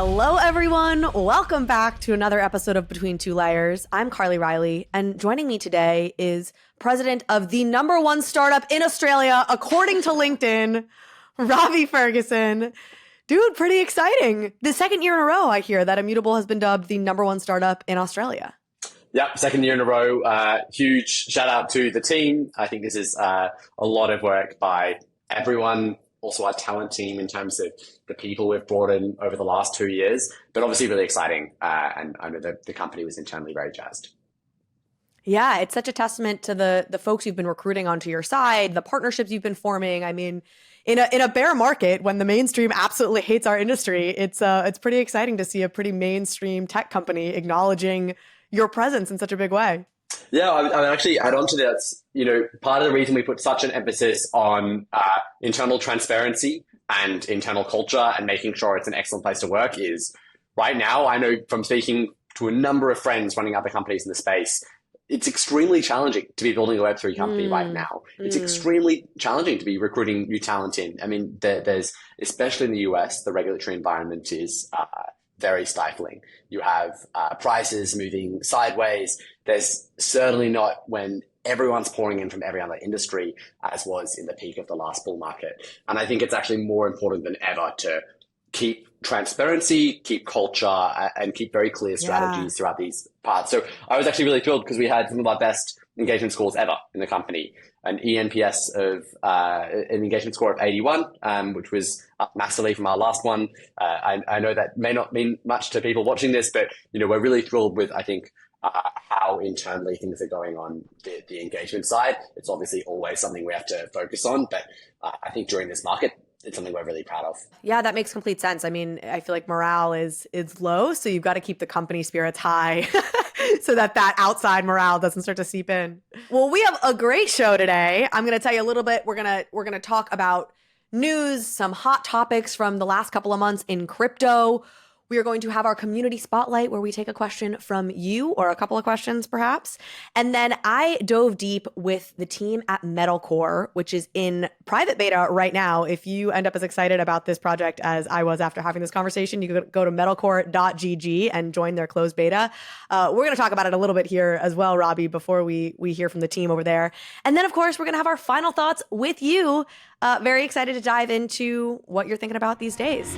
Hello, everyone. Welcome back to another episode of Between Two Layers. I'm Carly Reilly, and joining me today is president of the #1 startup in Australia, according to LinkedIn, Robbie Ferguson. Dude, pretty exciting. The second year in a row, I hear that Immutable has been dubbed the #1 startup in Australia. Yep, second year in a row. Huge shout out to the team. I think this is a lot of work by everyone. Also our talent team in terms of the people we've brought in over the last 2 years, but obviously really exciting. And I know the company was internally very jazzed. Yeah, it's such a testament to the folks you've been recruiting onto your side, the partnerships you've been forming. I mean, in a bear market, when the mainstream absolutely hates our industry, it's pretty exciting to see a pretty mainstream tech company acknowledging your presence in such a big way. Yeah, I would actually add on to that. Part of the reason we put such an emphasis on internal transparency and internal culture and making sure it's an excellent place to work is right now, I know from speaking to a number of friends running other companies in the space, it's extremely challenging to be building a Web3 company right now. It's extremely challenging to be recruiting new talent in. I mean, there's, especially in the US, the regulatory environment is very stifling. You have prices moving sideways. There's certainly not when everyone's pouring in from every other industry, as was in the peak of the last bull market. And I think it's actually more important than ever to keep transparency, keep culture, and keep very clear strategies throughout these parts. So I was actually really thrilled because we had some of our best engagement scores ever in the company. An ENPS of an engagement score of 81, which was up massively from our last one. I know that may not mean much to people watching this, but we're really thrilled with, I think, how internally things are going on the engagement side. It's obviously always something we have to focus on, but I think during this market, it's something we're really proud of. Yeah, that makes complete sense. I mean, I feel like morale is low, so you've got to keep the company spirits high so that outside morale doesn't start to seep in. Well, we have a great show today. I'm going to tell you a little bit. We're going to talk about news, some hot topics from the last couple of months in crypto. We are going to have our community spotlight where we take a question from you or a couple of questions perhaps. And then I dove deep with the team at Metalcore, which is in private beta right now. If you end up as excited about this project as I was after having this conversation, you can go to metalcore.gg and join their closed beta. We're going to talk about it a little bit here as well, Robbie, before we hear from the team over there. And then, of course, we're going to have our final thoughts with you. Very excited to dive into what you're thinking about these days.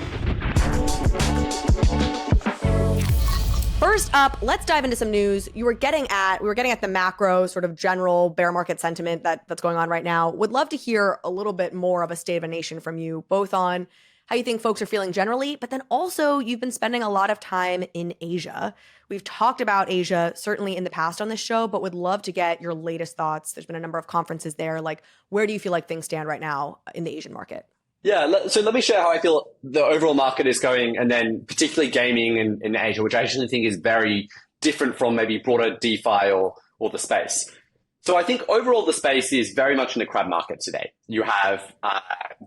First up, let's dive into some news. We were getting at the macro sort of general bear market sentiment that's going on right now. Would love to hear a little bit more of a state of a nation from you, both on how you think folks are feeling generally, but then also you've been spending a lot of time in Asia. We've talked about Asia certainly in the past on this show, but would love to get your latest thoughts. There's been a number of conferences there. Like, where do you feel like things stand right now in the Asian market? Yeah, so let me share how I feel the overall market is going, and then particularly gaming in Asia, which I actually think is very different from maybe broader DeFi or the space. So I think overall the space is very much in a crab market today. You have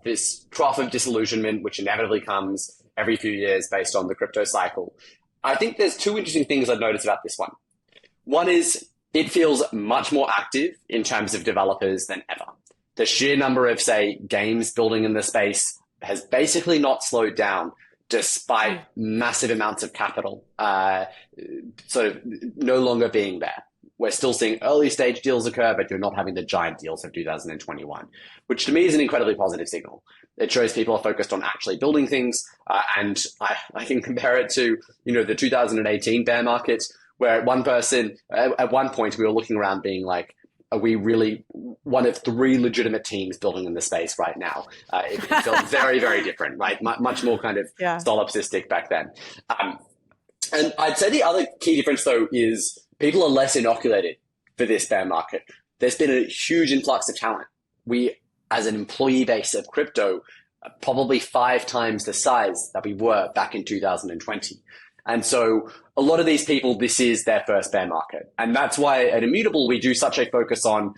this trough of disillusionment, which inevitably comes every few years based on the crypto cycle. I think there's two interesting things I've noticed about this one. One is it feels much more active in terms of developers than ever. The sheer number of, say, games building in the space has basically not slowed down despite massive amounts of capital sort of no longer being there. We're still seeing early stage deals occur, but you're not having the giant deals of 2021, which to me is an incredibly positive signal. It shows people are focused on actually building things. And I can compare it to, the 2018 bear market, where at one point we were looking around being like, are we really one of 3 legitimate teams building in the space right now? It felt very, very different, right? Much more kind of solipsistic back then. And I'd say the other key difference, though, is people are less inoculated for this bear market. There's been a huge influx of talent. We, as an employee base of crypto, are probably 5 times the size that we were back in 2020. And so a lot of these people, this is their first bear market. And that's why at Immutable, we do such a focus on,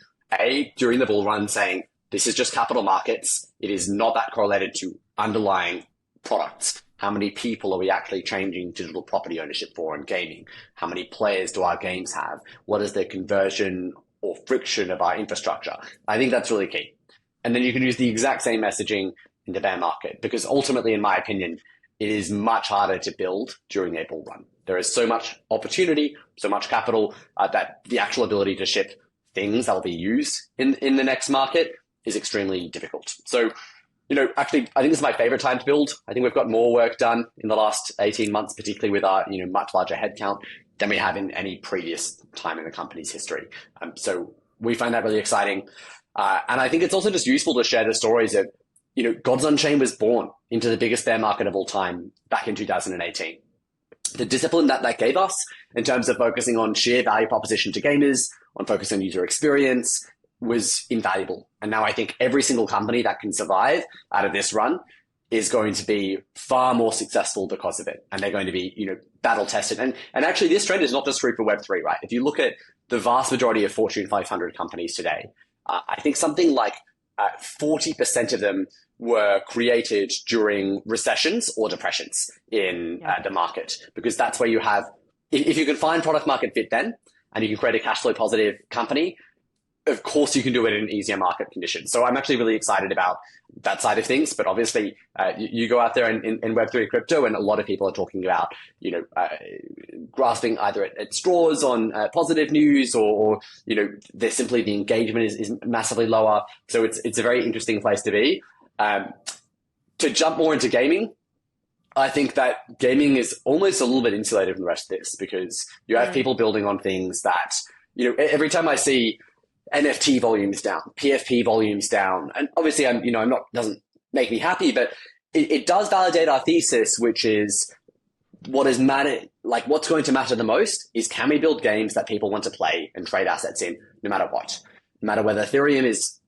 during the bull run, saying this is just capital markets. It is not that correlated to underlying products. How many people are we actually changing digital property ownership for in gaming? How many players do our games have? What is the conversion or friction of our infrastructure? I think that's really key. And then you can use the exact same messaging in the bear market, because ultimately, in my opinion, it is much harder to build during a bull run. There is so much opportunity, so much capital, that the actual ability to ship things that will be used in the next market is extremely difficult. So, actually, I think this is my favorite time to build. I think we've got more work done in the last 18 months, particularly with our, much larger headcount than we have in any previous time in the company's history. So we find that really exciting. And I think it's also just useful to share the stories of, Gods Unchained was born into the biggest bear market of all time back in 2018. The discipline that gave us in terms of focusing on sheer value proposition to gamers, on focusing on user experience, was invaluable. And now I think every single company that can survive out of this run is going to be far more successful because of it. And they're going to be, battle tested. And actually this trend is not just true for Web3, right? If you look at the vast majority of Fortune 500 companies today, I think something like 40% of them were created during recessions or depressions in the market, because that's where you have, if you can find product market fit then, and you can create a cash flow positive company, of course you can do it in easier market conditions. So I'm actually really excited about that side of things. But obviously, you go out there in Web3 crypto, and a lot of people are talking about, grasping either at straws on positive news, or they're simply, the engagement is massively lower. So it's a very interesting place to be. To jump more into gaming, I think that gaming is almost a little bit insulated from the rest of this, because you have people building on things that, every time I see NFT volumes down, PFP volumes down, and obviously doesn't make me happy, but it does validate our thesis, which is what's going to matter the most is, can we build games that people want to play and trade assets in, no matter what, no matter whether Ethereum is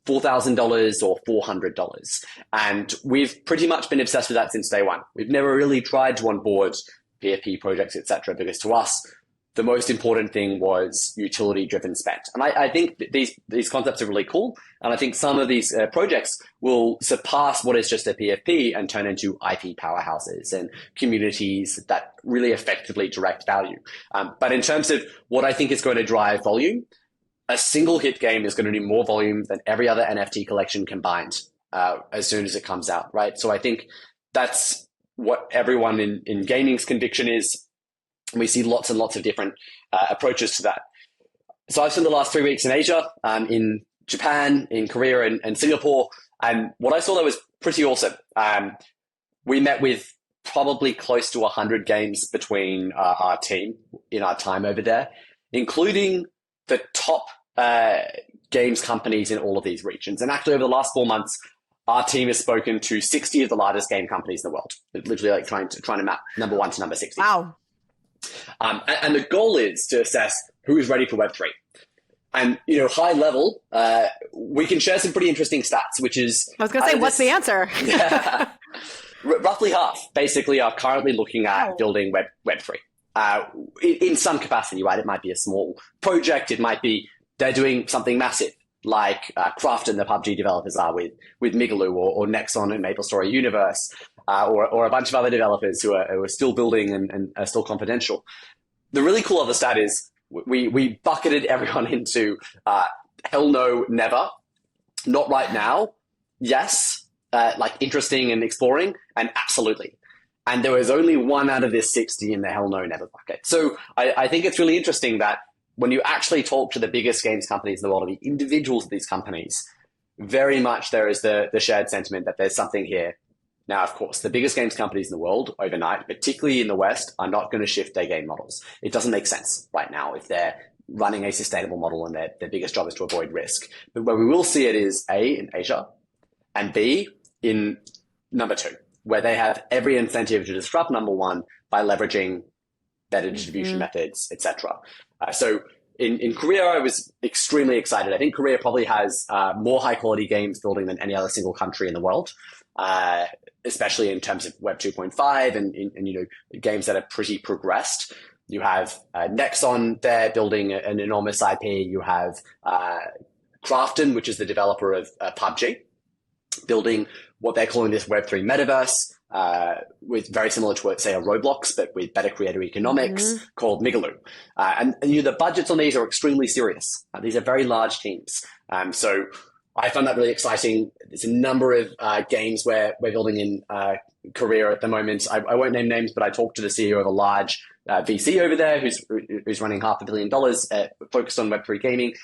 $4,000 or $400. And we've pretty much been obsessed with that since day one. We've never really tried to onboard PFP projects, etc., because to us, the most important thing was utility-driven spend. And I think these concepts are really cool. And I think some of these projects will surpass what is just a PFP and turn into IP powerhouses and communities that really effectively direct value. But in terms of what I think is going to drive volume, a single hit game is going to do more volume than every other NFT collection combined as soon as it comes out, right? So I think that's what everyone in gaming's conviction is. We see lots and lots of different approaches to that. So I've spent the last 3 weeks in Asia, in Japan, in Korea, and Singapore. And what I saw there was pretty awesome. We met with probably close to 100 games between our team in our time over there, including the top games companies in all of these regions. And actually, over the last 4 months, our team has spoken to 60 of the largest game companies in the world, literally trying to map number 1 to number 60. Wow. And the goal is to assess who is ready for Web3. And, high level, we can share some pretty interesting stats, which is... I was going to say, what's the answer? Yeah, roughly half, basically, are currently looking at building Web3. In some capacity, right? It might be a small project. It might be they're doing something massive, like Craft and the PUBG developers are with Migaloo, or Nexon and MapleStory Universe, or a bunch of other developers who are still building and are still confidential. The really cool other stat is we bucketed everyone into hell no, never, not right now, yes, like interesting and exploring, and absolutely. And there was only 1 out of this 60 in the hell no, never bucket. So I think it's really interesting that when you actually talk to the biggest games companies in the world, or the individuals of these companies, very much there is the shared sentiment that there's something here. Now, of course, the biggest games companies in the world overnight, particularly in the West, are not going to shift their game models. It doesn't make sense right now if they're running a sustainable model and their biggest job is to avoid risk. But where we will see it is A, in Asia, and B, in number 2, where they have every incentive to disrupt number 1 by leveraging better distribution methods, etc. So in Korea, I was extremely excited. I think Korea probably has more high quality games building than any other single country in the world, especially in terms of Web 2.5 and games that are pretty progressed. You have Nexon there building an enormous IP. You have Crafton, which is the developer of PUBG, building what they're calling this Web3 metaverse, with very similar to, say, a Roblox, but with better creator economics, called Migaloo. And the budgets on these are extremely serious. These are very large teams. So I found that really exciting. There's a number of games where we're building in career at the moment. I won't name names, but I talked to the CEO of a large VC over there who's running $500 million focused on Web3 gaming.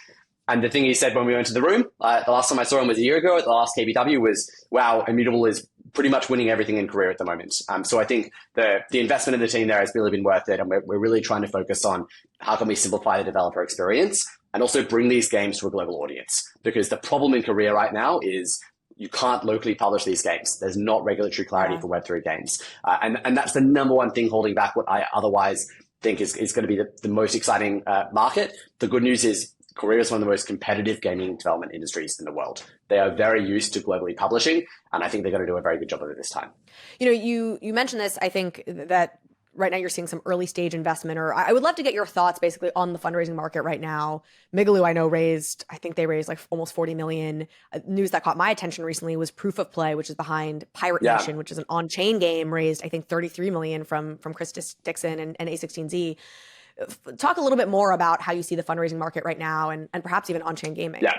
And the thing he said when we went to the room, the last time I saw him was a year ago at the last KBW, was, wow, Immutable is pretty much winning everything in career at the moment. So I think the investment in the team there has really been worth it. And we're really trying to focus on how can we simplify the developer experience and also bring these games to a global audience. Because the problem in Korea right now is you can't locally publish these games. There's not regulatory clarity for Web3 games. And that's the number one thing holding back what I otherwise think is going to be the most exciting market. The good news is Korea is one of the most competitive gaming development industries in the world. They are very used to globally publishing, and I think they're going to do a very good job of it this time. You know, you mentioned this, I think that right now you're seeing some early stage investment, or I would love to get your thoughts basically on the fundraising market right now. Migaloo, I know, I think they raised like almost 40 million. News that caught my attention recently was Proof of Play, which is behind Pirate Nation, which is an on-chain game, raised, I think, 33 million from Chris Dixon and A16Z. Talk a little bit more about how you see the fundraising market right now and perhaps even on-chain gaming. Yeah.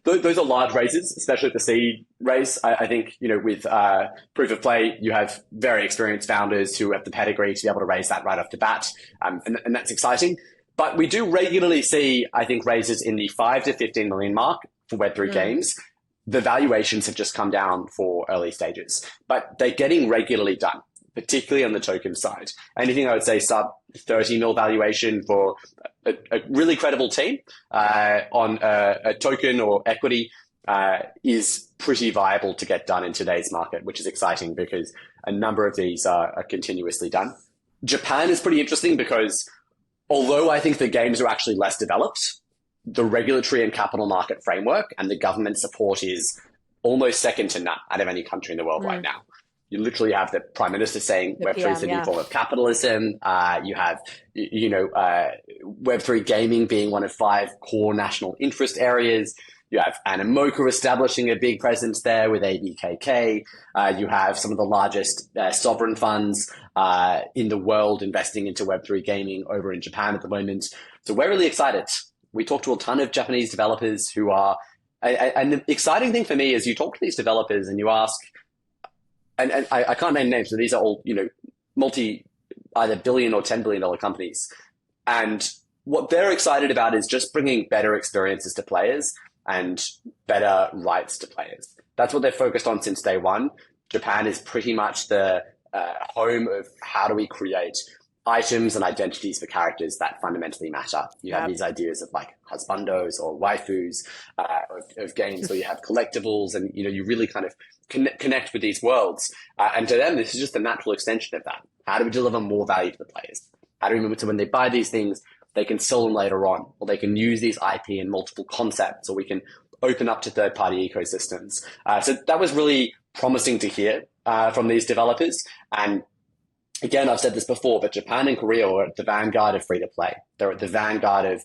Those are large raises, especially at the seed raise. I think, with Proof of Play, you have very experienced founders who have the pedigree to be able to raise that right off the bat. And that's exciting. But we do regularly see, I think, raises in the 5 to 15 million mark for Web3 games. The valuations have just come down for early stages, but they're getting regularly done, particularly on the token side. Anything I would say sub 30 mil valuation for a really credible team on a token or equity is pretty viable to get done in today's market, which is exciting because a number of these are continuously done. Japan is pretty interesting because although I think the games are actually less developed, the regulatory and capital market framework and the government support is almost second to none out of any country in the world right now. You literally have the prime minister saying Web3 is the new form of capitalism. You have, Web3 gaming being one of 5 core national interest areas. You have Animoca establishing a big presence there with ABKK. You have some of the largest sovereign funds in the world investing into Web3 gaming over in Japan at the moment. So we're really excited. We talk to a ton of Japanese developers who are, and the exciting thing for me is you talk to these developers and you ask, and I can't name names, so these are all, either billion or $10 billion companies. And what they're excited about is just bringing better experiences to players and better rights to players. That's what they're focused on since day one. Japan is pretty much the home of how do we create items and identities for characters that fundamentally matter. You have these ideas of like husbandos or waifus of games where you have collectibles and, you really kind of connect with these worlds. And to them, this is just a natural extension of that. How do we deliver more value to the players? How do we remember to when they buy these things, they can sell them later on, or they can use these IP in multiple concepts, or we can open up to third-party ecosystems. So that was really promising to hear from these developers. And again, I've said this before, but Japan and Korea are at the vanguard of free-to-play. They're at the vanguard of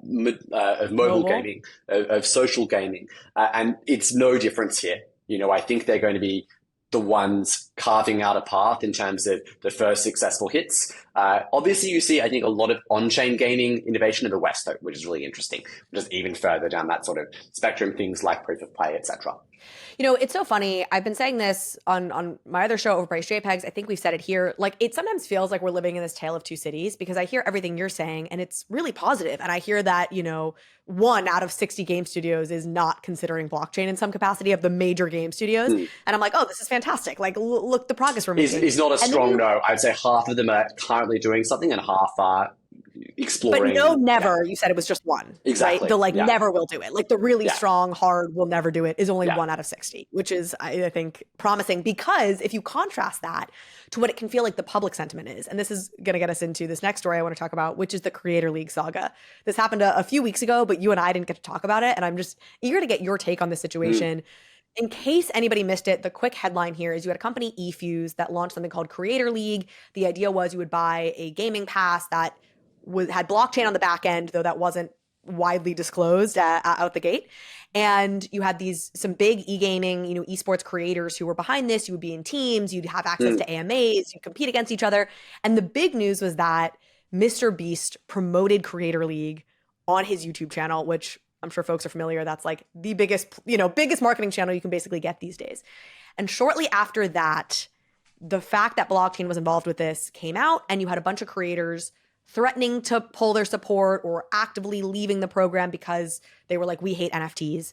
mobile gaming, of social gaming. And it's no difference here. I think they're going to be the ones carving out a path in terms of the first successful hits. Obviously, you see, I think, a lot of on-chain gaming innovation in the West, though, which is really interesting, just even further down that sort of spectrum, things like Proof of Play, etc. It's so funny. I've been saying this on my other show, Overpriced JPEGs. I think we've said it here. Like, it sometimes feels like we're living in this tale of two cities because I hear everything you're saying and it's really positive. And I hear that, 1 out of 60 game studios is not considering blockchain in some capacity of the major game studios. And I'm like, oh, this is fantastic. Like, look, the progress we're making. Is not a strong no. I'd say half of them are currently doing something and half are exploring. But never. You said it was just 1. Exactly. Right? The never will do it. Like the really strong, hard will never do it is only 1 out of 60, which is, I think, promising because if you contrast that to what it can feel like the public sentiment is, and this is going to get us into this next story I want to talk about, which is the Creator League Saga. This happened a few weeks ago, but you and I didn't get to talk about it. And I'm just eager to get your take on this situation. In case anybody missed it, the quick headline here is you had a company, E04, that launched something called Creator League. The idea was you would buy a gaming pass that had blockchain on the back end, though that wasn't widely disclosed out the gate. And you had some big e-gaming, esports creators who were behind this. You would be in teams, you'd have access to AMAs, you'd compete against each other. And the big news was that Mr. Beast promoted Creator League on his YouTube channel, which I'm sure folks are familiar. That's like the biggest marketing channel you can basically get these days. And shortly after that, the fact that Blockchain was involved with this came out, and you had a bunch of creators threatening to pull their support or actively leaving the program because they were like, we hate NFTs.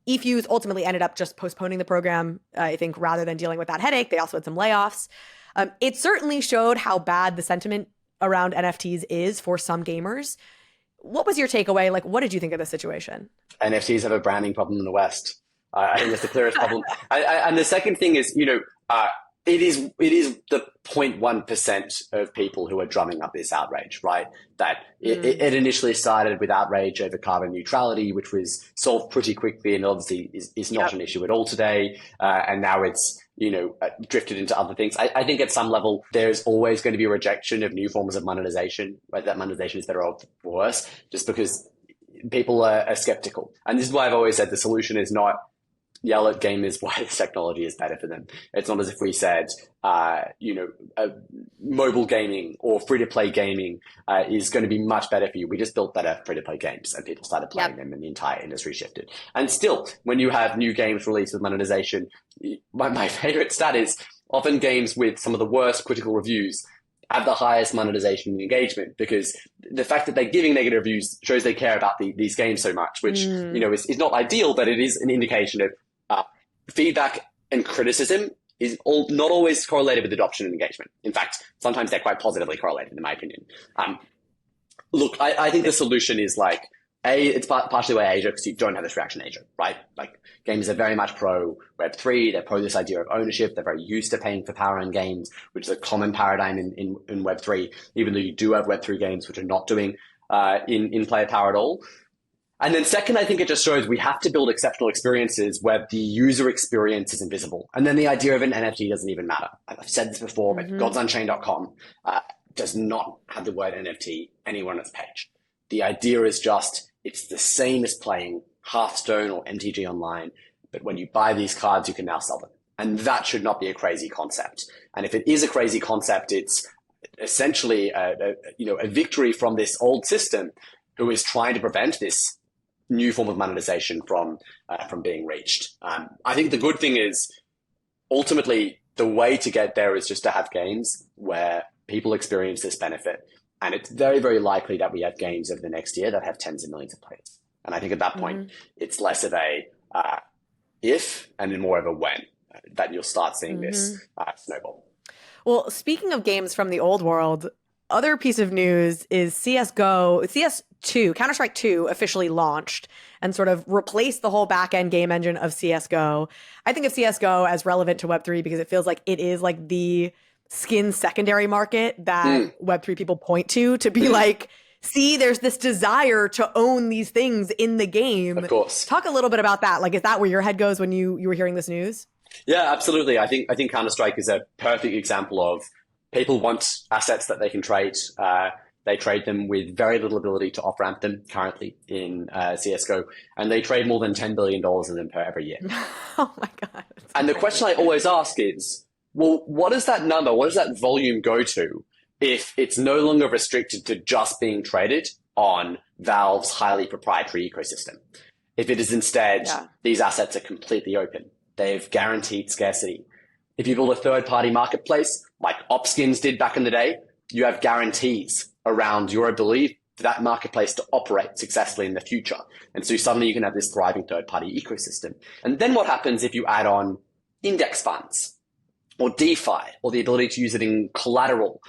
E-Fuse ultimately ended up just postponing the program, I think, rather than dealing with that headache. They also had some layoffs. It certainly showed how bad the sentiment around NFTs is for some gamers. What was your takeaway? Like, what did you think of the situation? NFTs have a branding problem in the West. I think that's the clearest problem. And the second thing is, it is the 0.1% of people who are drumming up this outrage, right? That it initially started with outrage over carbon neutrality, which was solved pretty quickly and obviously is not an issue at all today. And now it's, drifted into other things. I think at some level, there's always going to be a rejection of new forms of monetization, whether that monetization is better or worse, just because people are skeptical. And this is why I've always said the solution is not yell at gamers why this technology is better for them. It's not as if we said, mobile gaming or free-to-play gaming is going to be much better for you. We just built better free-to-play games and people started playing them and the entire industry shifted. And still, when you have new games released with monetization, my favorite stat is often games with some of the worst critical reviews have the highest monetization and engagement, because the fact that they're giving negative reviews shows they care about these games so much, which is not ideal, but it is an indication of feedback and criticism is not always correlated with adoption and engagement. In fact, sometimes they're quite positively correlated, in my opinion. Look, I think the solution is like, it's partially why Asia, because you don't have this reaction in Asia, right? Like, gamers are very much pro Web3. They're pro this idea of ownership. They're very used to paying for power in games, which is a common paradigm in Web3, even though you do have Web3 games which are not doing in-player power at all. And then second, I think it just shows we have to build exceptional experiences where the user experience is invisible. And then the idea of an NFT doesn't even matter. I've said this before, but godsunchained.com does not have the word NFT anywhere on its page. The idea is just, it's the same as playing Hearthstone or MTG Online, but when you buy these cards, you can now sell them. And that should not be a crazy concept. And if it is a crazy concept, it's essentially a victory from this old system who is trying to prevent this new form of monetization from being reached. I think the good thing is, ultimately, the way to get there is just to have games where people experience this benefit. And it's very, very likely that we have games over the next year that have tens of millions of players. And I think at that point, it's less of a if and then more of a when that you'll start seeing this snowball. Well, speaking of games from the old world, other piece of news is CS2, Counter-Strike 2 officially launched and sort of replaced the whole back-end game engine of CSGO. I think of CSGO as relevant to Web3 because it feels like it is like the skin secondary market that Web3 people point to be like, see, there's this desire to own these things in the game. Of course. Talk a little bit about that. Like, is that where your head goes when you were hearing this news? Yeah, absolutely. I think Counter-Strike is a perfect example of people want assets that they can trade. They trade them with very little ability to off-ramp them currently in CSGO, and they trade more than $10 billion in them every year. Oh my God. And the question I always ask is, well, what is that number? What does that volume go to if it's no longer restricted to just being traded on Valve's highly proprietary ecosystem? If it is instead, these assets are completely open. They've guaranteed scarcity. If you build a third-party marketplace, like Opskins did back in the day, you have guarantees around your ability for that marketplace to operate successfully in the future. And so suddenly you can have this thriving third-party ecosystem. And then what happens if you add on index funds or DeFi, or the ability to use it in collateral,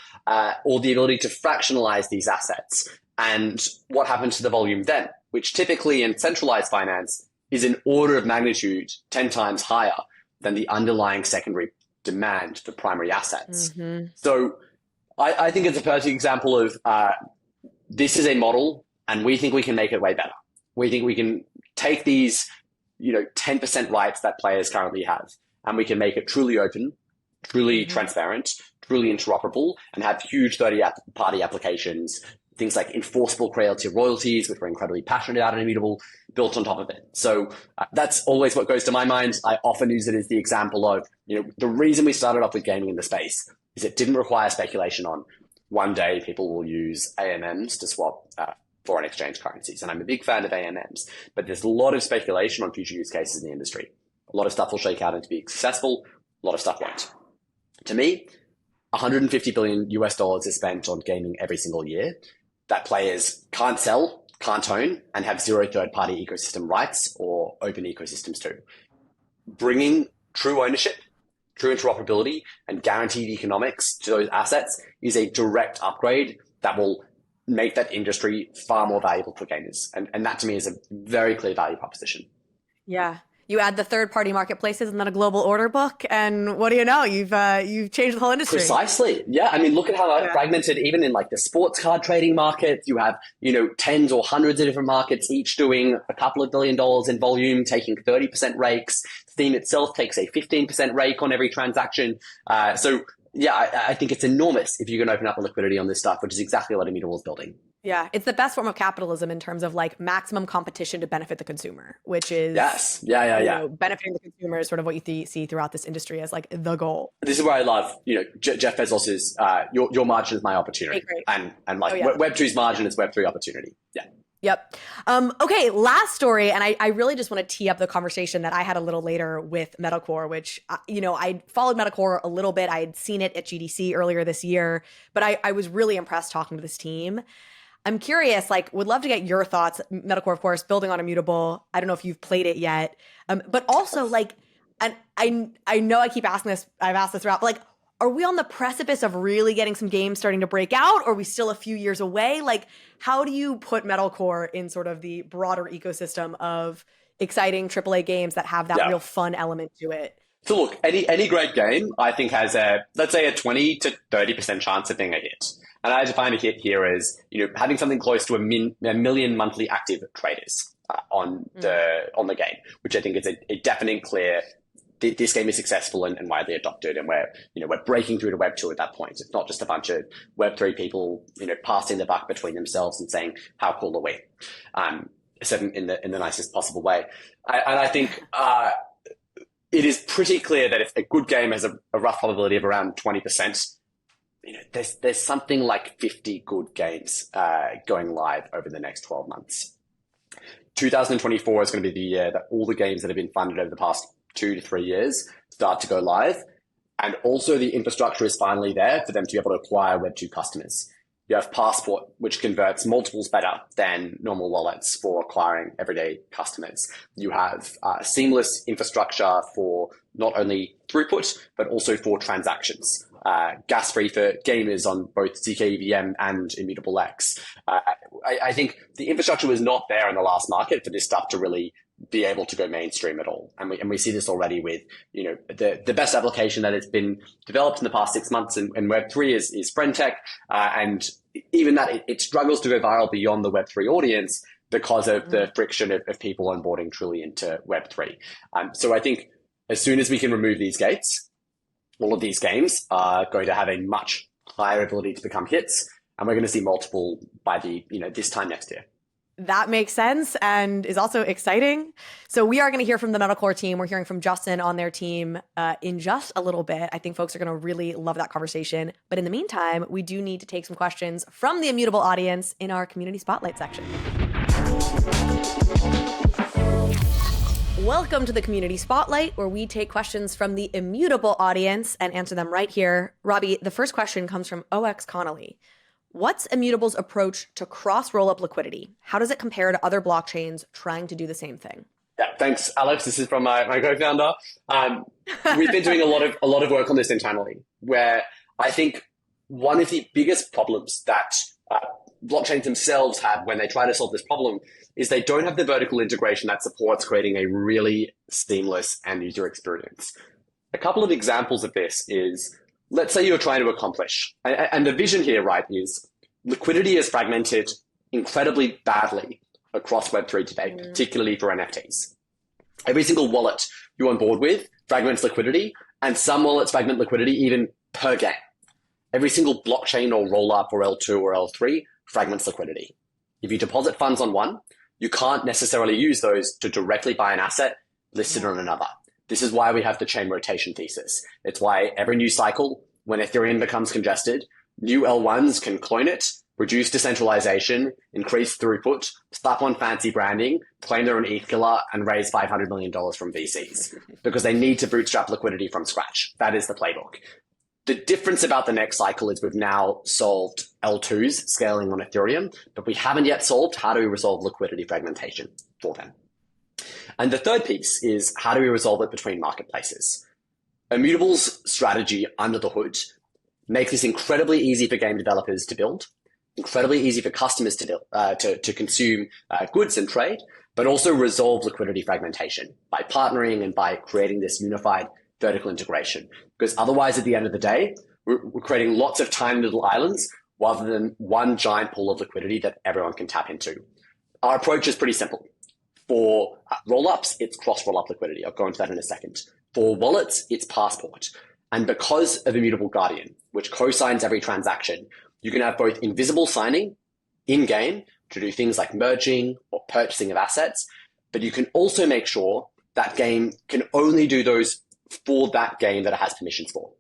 or the ability to fractionalize these assets? And what happens to the volume then, which typically in centralized finance is an order of magnitude 10 times higher than the underlying secondary demand for primary assets. So I think it's a perfect example of this is a model, and we think we can make it way better. We think we can take these 10% rights that players currently have, and we can make it truly open, truly transparent, truly interoperable, and have huge third-party applications, things like enforceable creator royalties, which we're incredibly passionate about in Immutable, built on top of it. So that's always what goes to my mind. I often use it as the example of, the reason we started off with gaming in the space is it didn't require speculation on one day people will use AMMs to swap foreign exchange currencies. And I'm a big fan of AMMs, but there's a lot of speculation on future use cases in the industry. A lot of stuff will shake out and to be successful. A lot of stuff won't. To me, 150 billion US dollars is spent on gaming every single year that players can't sell, can't own, and have zero third-party ecosystem rights or open ecosystems to. Bringing true ownership, true interoperability, and guaranteed economics to those assets is a direct upgrade that will make that industry far more valuable for gamers. And that to me is a very clear value proposition. Yeah. You add the third-party marketplaces and then a global order book, and what do you know? You've changed the whole industry. Precisely. Yeah. I mean, look at how fragmented, even in like the sports card trading market, you have, tens or hundreds of different markets, each doing a couple of $1 billion in volume, taking 30% rakes. Steam itself takes a 15% rake on every transaction. I think it's enormous if you can open up a liquidity on this stuff, which is exactly what Immutable is building. Yeah, it's the best form of capitalism in terms of like maximum competition to benefit the consumer, which is benefiting the consumer is sort of what you see throughout this industry as like the goal. This is where I love, Jeff Bezos's your margin is my opportunity, and like Web2's margin is Web3 opportunity. Yeah. Yep. Okay, last story, and I really just want to tee up the conversation that I had a little later with Metalcore, which, I followed Metalcore a little bit. I had seen it at GDC earlier this year, but I was really impressed talking to this team. I'm curious, would love to get your thoughts. Metalcore, of course, building on Immutable. I don't know if you've played it yet, but also and I know I keep asking this, I've asked this throughout, but are we on the precipice of really getting some games starting to break out? Or are we still a few years away? How do you put Metalcore in sort of the broader ecosystem of exciting AAA games that have that real fun element to it? So look, any great game, I think, has let's say a 20 to 30% chance of being a hit. And I define a hit here as, having something close to a million monthly active traders on the game, which I think is a definite clear. This game is successful and widely adopted, and we're breaking through to Web 2 at that point. It's not just a bunch of Web 3 people, passing the buck between themselves and saying, "How cool are we?" Said in the nicest possible way. And I think it is pretty clear that if a good game has a rough probability of around 20%, there's something like 50 good games going live over the next 12 months. 2024 is going to be the year that all the games that have been funded over the past 2 to 3 years start to go live. And also the infrastructure is finally there for them to be able to acquire Web2 customers. You have Passport, which converts multiples better than normal wallets for acquiring everyday customers. You have seamless infrastructure for not only throughput, but also for transactions. Gas-free for gamers on both zkEVM and Immutable X. I think the infrastructure was not there in the last market for this stuff to really be able to go mainstream at all. And we see this already with, the best application that has been developed in the past 6 months in Web3 is Friendtech. And even that, it struggles to go viral beyond the Web3 audience because of the friction of people onboarding truly into Web3. So I think as soon as we can remove these gates, all of these games are going to have a much higher ability to become hits. And we're going to see multiple by this time next year. That makes sense and is also exciting. So we are going to hear from the Metalcore team. We're hearing from Justin on their team in just a little bit. I think folks are going to really love that conversation. But in the meantime, we do need to take some questions from the Immutable audience in our Community Spotlight section. Welcome to the Community Spotlight, where we take questions from the Immutable audience and answer them right here. Robbie, the first question comes from OX Connolly. What's Immutable's approach to cross-rollup liquidity? How does it compare to other blockchains trying to do the same thing? Yeah, thanks, Alex. This is from my co-founder. We've been doing a lot of work on this internally, where I think one of the biggest problems that blockchains themselves have when they try to solve this problem is they don't have the vertical integration that supports creating a really seamless end user experience. A couple of examples of this is, let's say you're trying to accomplish, and the vision here, right, is liquidity is fragmented incredibly badly across Web3 today, particularly for NFTs. Every single wallet you on board with fragments liquidity, and some wallets fragment liquidity even per game. Every single blockchain or rollup or L2 or L3 fragments liquidity. If you deposit funds on one, you can't necessarily use those to directly buy an asset listed on another. This is why we have the chain rotation thesis. It's why every new cycle, when Ethereum becomes congested, new L1s can clone it, reduce decentralization, increase throughput, slap on fancy branding, claim their own ETH killer, and raise $500 million from VCs because they need to bootstrap liquidity from scratch. That is the playbook. The difference about the next cycle is we've now solved L2s scaling on Ethereum, but we haven't yet solved how do we resolve liquidity fragmentation for them. And the third piece is how do we resolve it between marketplaces? Immutable's strategy under the hood makes this incredibly easy for game developers to build, incredibly easy for customers to consume goods and trade, but also resolve liquidity fragmentation by partnering and by creating this unified vertical integration. Because otherwise, at the end of the day, we're creating lots of tiny little islands rather than one giant pool of liquidity that everyone can tap into. Our approach is pretty simple. For rollups, it's cross-rollup liquidity. I'll go into that in a second. For wallets, it's Passport. And because of Immutable Guardian, which co-signs every transaction, you can have both invisible signing in-game to do things like merging or purchasing of assets, but you can also make sure that game can only do those for that game that it has permissions for,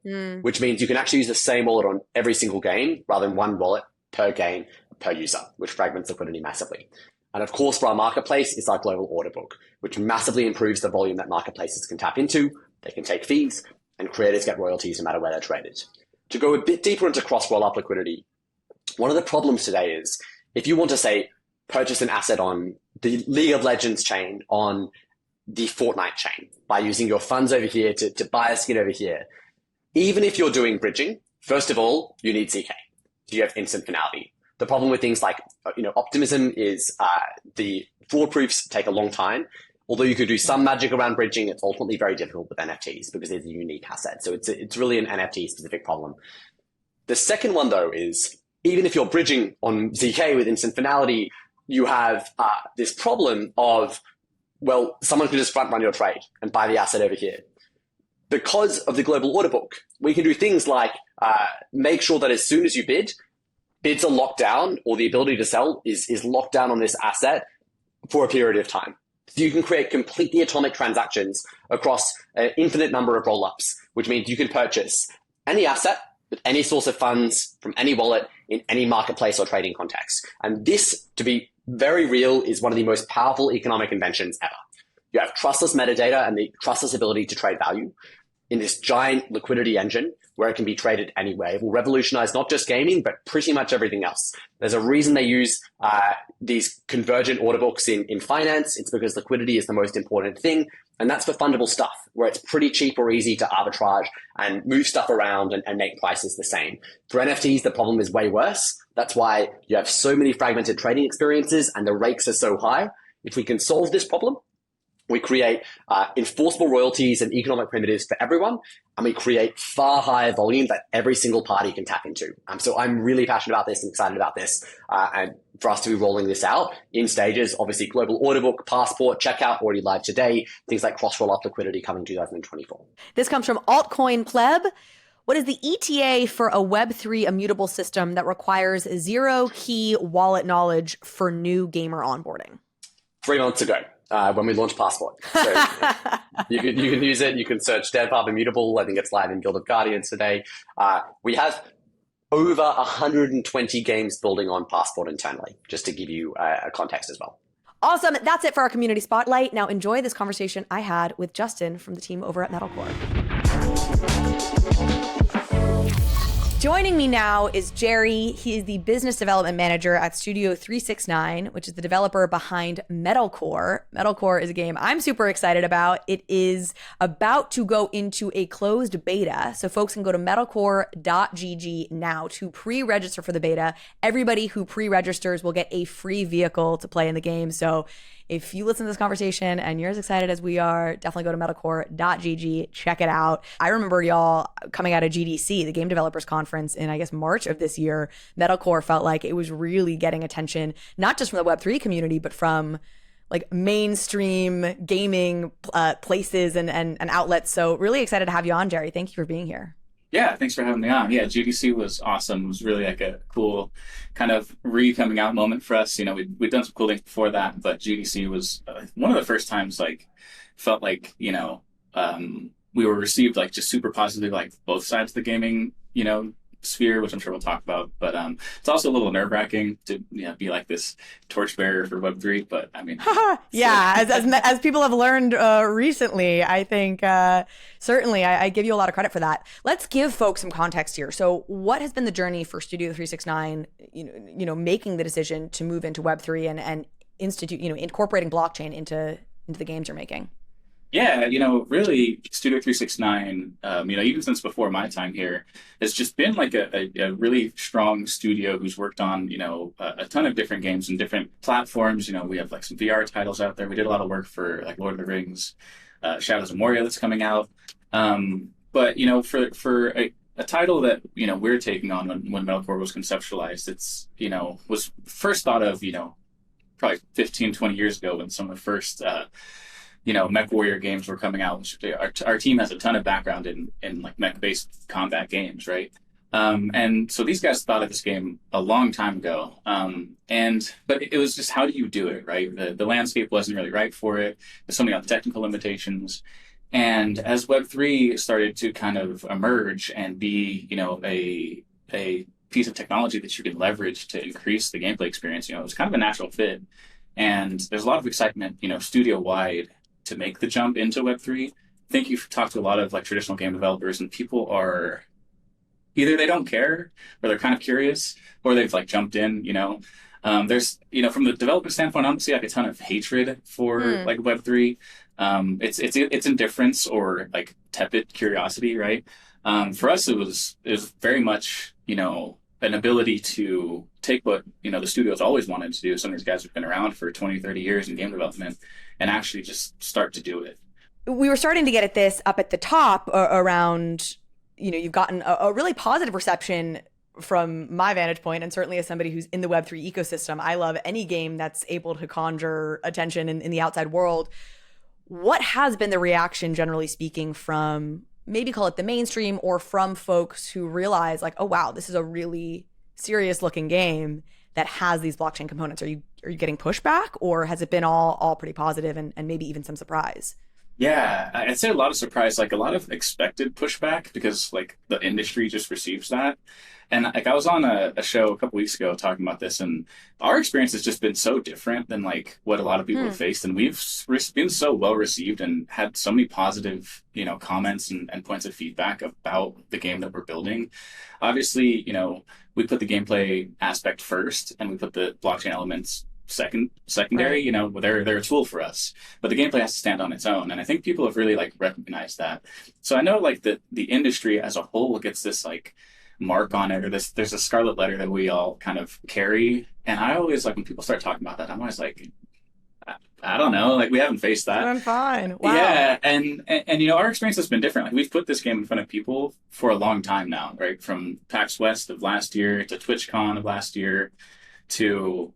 which means you can actually use the same wallet on every single game rather than one wallet per game per user, which fragments liquidity massively. And of course, for our marketplace, it's our global order book, which massively improves the volume that marketplaces can tap into. They can take fees, and creators get royalties no matter where they're traded. To go a bit deeper into cross-rollup liquidity, one of the problems today is if you want to, say, purchase an asset on the League of Legends chain, on the Fortnite chain, by using your funds over here to buy a skin over here, even if you're doing bridging, first of all, you need zk. You have instant finality. The problem with things like optimism is the fraud proofs take a long time. Although you could do some magic around bridging, it's ultimately very difficult with NFTs because it's a unique asset. So it's really an NFT specific problem. The second one, though, is even if you're bridging on zk with instant finality, you have this problem of, well, someone can just front run your trade and buy the asset over here. Because of the global order book, we can do things like make sure that as soon as you bid, bids are locked down, or the ability to sell is locked down on this asset for a period of time. So you can create completely atomic transactions across an infinite number of rollups, which means you can purchase any asset with any source of funds from any wallet in any marketplace or trading context. And this, to be very real, is one of the most powerful economic inventions ever. You have trustless metadata and the trustless ability to trade value in this giant liquidity engine where it can be traded anywhere. It will revolutionize not just gaming, but pretty much everything else. There's a reason they use these convergent order books in finance. It's because liquidity is the most important thing. And that's for fundable stuff, where it's pretty cheap or easy to arbitrage and move stuff around and make prices the same. For NFTs, the problem is way worse. That's why you have so many fragmented trading experiences and the rakes are so high. If we can solve this problem, we create enforceable royalties and economic primitives for everyone, and we create far higher volume that every single party can tap into. So I'm really passionate about this and excited about this, and for us to be rolling this out in stages. Obviously, global order book, Passport, checkout already live today, things like cross-rollup liquidity coming 2024. This comes from Altcoin Pleb. What is the ETA for a Web3 immutable system that requires zero key wallet knowledge for new gamer onboarding? 3 months ago. When we launched Passport. So you can use it. You can search DevHub Immutable. I think it's live in Guild of Guardians today. We have over 120 games building on Passport internally, just to give you a context as well. Awesome. That's it for our community spotlight. Now enjoy this conversation I had with Justin from the team over at Metalcore. Joining me now is Jerry. He is the business development manager at Studio 369, which is the developer behind Metalcore. Metalcore is a game I'm super excited about. It is about to go into a closed beta, so folks can go to metalcore.gg now to pre-register for the beta. Everybody who pre-registers will get a free vehicle to play in the game. So if you listen to this conversation and you're as excited as we are, definitely go to metalcore.gg, check it out. I remember y'all coming out of GDC, the Game Developers Conference in, I guess, March of this year. Metalcore felt like it was really getting attention, not just from the Web3 community, but from like mainstream gaming places and outlets. So really excited to have you on, Jerry. Thank you for being here. Yeah, thanks for having me on. Yeah, GDC was awesome. It was really like a cool kind of re-coming out moment for us. You know, we'd done some cool things before that, but GDC was one of the first times like felt like, you know, we were received like just super positively, like both sides of the gaming, you know, sphere, which I'm sure we'll talk about. But it's also a little nerve-wracking to be like this torchbearer for Web3. But I mean, yeah, as people have learned recently, I think certainly I give you a lot of credit for that. Let's give folks some context here. So, what has been the journey for Studio 369? Making the decision to move into Web3 and incorporating blockchain into the games you're making. Yeah, really, Studio 369, even since before my time here, has just been like a really strong studio who's worked on, a ton of different games and different platforms. We have like some VR titles out there. We did a lot of work for like Lord of the Rings, Shadows of Moria that's coming out. But, for a title that, we're taking on when Metalcore was conceptualized, it's, was first thought of, probably 15, 20 years ago when some of the first Mech Warrior games were coming out. Our team has a ton of background in like mech-based combat games, right? And so these guys thought of this game a long time ago. But it was just, how do you do it, right? The landscape wasn't really right for it. There's so many other technical limitations. And as Web3 started to kind of emerge and be, a piece of technology that you can leverage to increase the gameplay experience, it was kind of a natural fit. And there's a lot of excitement, studio-wide to make the jump into Web3. I think you've talked to a lot of like traditional game developers, and people are either they don't care, or they're kind of curious, or they've like jumped in. There's from the developer standpoint, I don't see like a ton of hatred for like Web3. It's indifference or like tepid curiosity, right? For us, it was very much an ability to take what the studio's always wanted to do. Some of these guys have been around for 20, 30 years in game development, and actually just start to do it. We were starting to get at this up at the top around, you've gotten a really positive reception from my vantage point, and certainly as somebody who's in the Web3 ecosystem. I love any game that's able to conjure attention in the outside world. What has been the reaction, generally speaking, from maybe call it the mainstream, or from folks who realize like, oh, wow, this is a really serious looking game that has these blockchain components? Are you getting pushback, or has it been all pretty positive and maybe even some surprise? Yeah, I'd say a lot of surprise, like a lot of expected pushback, because like the industry just receives that. And like I was on a show a couple weeks ago talking about this, and our experience has just been so different than like what a lot of people have faced. And we've been so well received and had so many positive, comments and points of feedback about the game that we're building. Obviously, we put the gameplay aspect first, and we put the blockchain elements secondary. Right. They're a tool for us, but the gameplay has to stand on its own. And I think people have really like recognized that. So I know like the industry as a whole gets this like mark on it, or there's a scarlet letter that we all kind of carry. And I always like when people start talking about that, I'm always like, I don't know, like we haven't faced that. I'm fine. Wow. Yeah, and our experience has been different. Like we've put this game in front of people for a long time now, right? From PAX West of last year to TwitchCon of last year to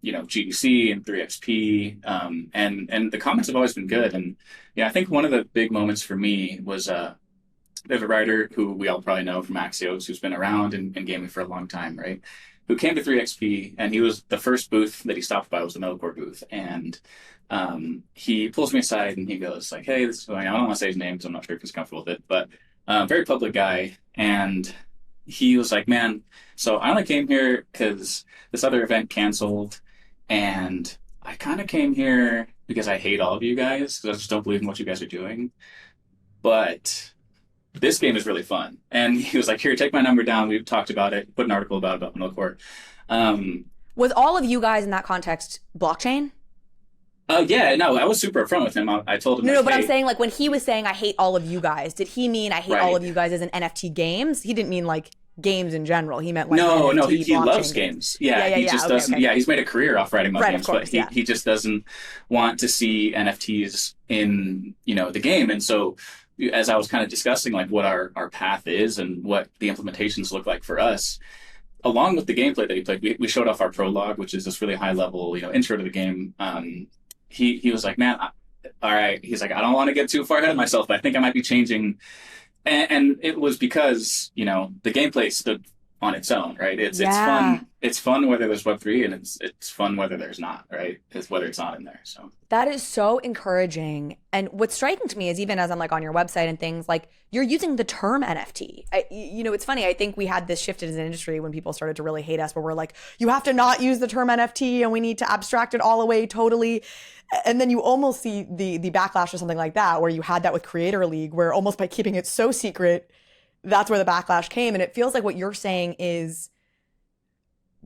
GDC and 3XP, and the comments have always been good. And I think one of the big moments for me was there's a writer who we all probably know from Axios, who's been around in gaming for a long time, right? Who came to 3XP, and he was the first booth that he stopped by was the Metalcore booth. And he pulls me aside and he goes like, hey, this is going on. I don't want to say his name because I'm not sure if he's comfortable with it, but very public guy. And he was like, man, so I only came here because this other event canceled, and I kind of came here because I hate all of you guys, because I just don't believe in what you guys are doing. But this game is really fun. And he was like, here, take my number down. We've talked about it, put an article about Metalcore. Was all of you guys in that context blockchain? Yeah, no, I was super upfront with him. I told him. No, like, but hey, I'm saying like when he was saying I hate all of you guys, did he mean I hate all of you guys as in NFT games? He didn't mean like games in general. He meant like no, NFT he loves games. Yeah, he just doesn't. Okay. Yeah, he's made a career off writing about games, but he just doesn't want to see NFTs in the game. And so, as I was kind of discussing like what our path is and what the implementations look like for us, along with the gameplay that he played, we showed off our prologue, which is this really high level intro to the game. He was like, man, all right. He's like, I don't want to get too far ahead of myself, but I think I might be changing. And it was because, the gameplay stood on its own, right? It's Yeah. fun. It's fun whether there's Web3, and it's fun whether there's not, right? It's whether it's not in there. So That is so encouraging. And what's striking to me is even as I'm like on your website and things, like you're using the term NFT. It's funny. I think we had this shift as an industry when people started to really hate us, where we're like, you have to not use the term NFT and we need to abstract it all away totally. And then you almost see the backlash or something like that, where you had that with Creator League, where almost by keeping it so secret, that's where the backlash came. And it feels like what you're saying is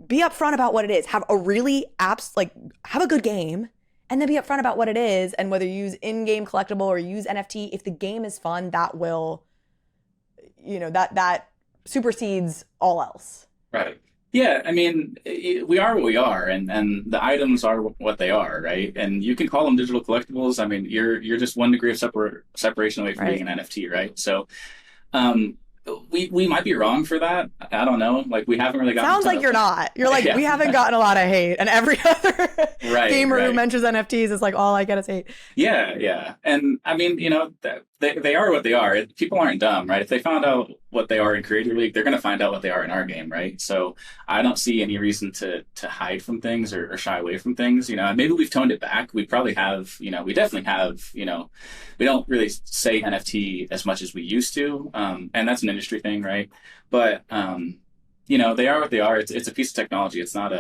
be upfront about what it is. Have a really have a good game, and then be upfront about what it is, and whether you use in-game collectible or use NFT. If the game is fun, that will, that supersedes all else. right. Yeah, I mean, we are what we are, and the items are what they are, right? And you can call them digital collectibles. I mean, you're just one degree of separation away from being an NFT, right? So, we might be wrong for that. I don't know. Like, we haven't really gotten. Sounds like you're not. You're like, we haven't gotten a lot of hate, and every other gamer who mentions NFTs is like, all I get is hate. Yeah. And I mean, they are what they are. People aren't dumb, right? If they found out what they are in Creator League, they're going to find out what they are in our game, right? So I don't see any reason to hide from things or shy away from things. Maybe we've toned it back. We probably have, we definitely have, we don't really say NFT as much as we used to. And that's an industry thing, right? But, they are what they are. It's a piece of technology. It's not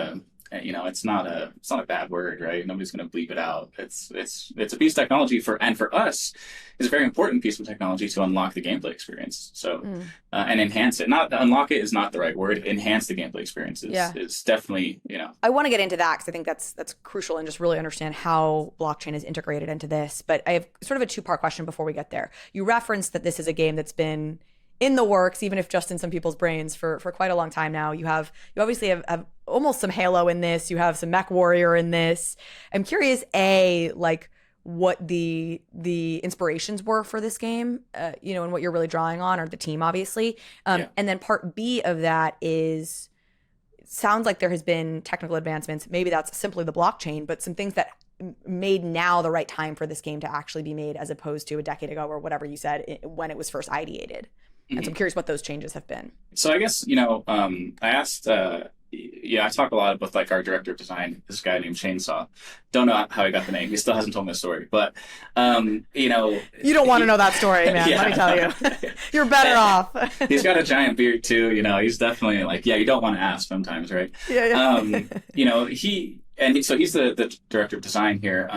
it's not a bad word, right? Nobody's going to bleep it out. It's a piece of technology for us. It's a very important piece of technology to unlock the gameplay experience. So and enhance it. Not unlock it is not the right word. Enhance the gameplay experience is definitely I want to get into that because I think that's crucial, and just really understand how blockchain is integrated into this. But I have sort of a two-part question before we get there. You referenced that this is a game that's been in the works, even if just in some people's brains, for quite a long time now. You obviously have almost some Halo in this. You have some Mech Warrior in this. I'm curious, what the inspirations were for this game, and what you're really drawing on, or the team, obviously. And then part B of that is, it sounds like there has been technical advancements. Maybe that's simply the blockchain, but some things that made now the right time for this game to actually be made, as opposed to a decade ago or whatever you said when it was first ideated. And so I'm curious what those changes have been. So I guess, I asked, I talk a lot with our director of design, this guy named Chainsaw. Don't know how he got the name. He still hasn't told me the story, but, you don't want to know that story, man. Let me tell you, you're better off. He's got a giant beard too. He's definitely you don't want to ask sometimes, right? Yeah. So he's the director of design here.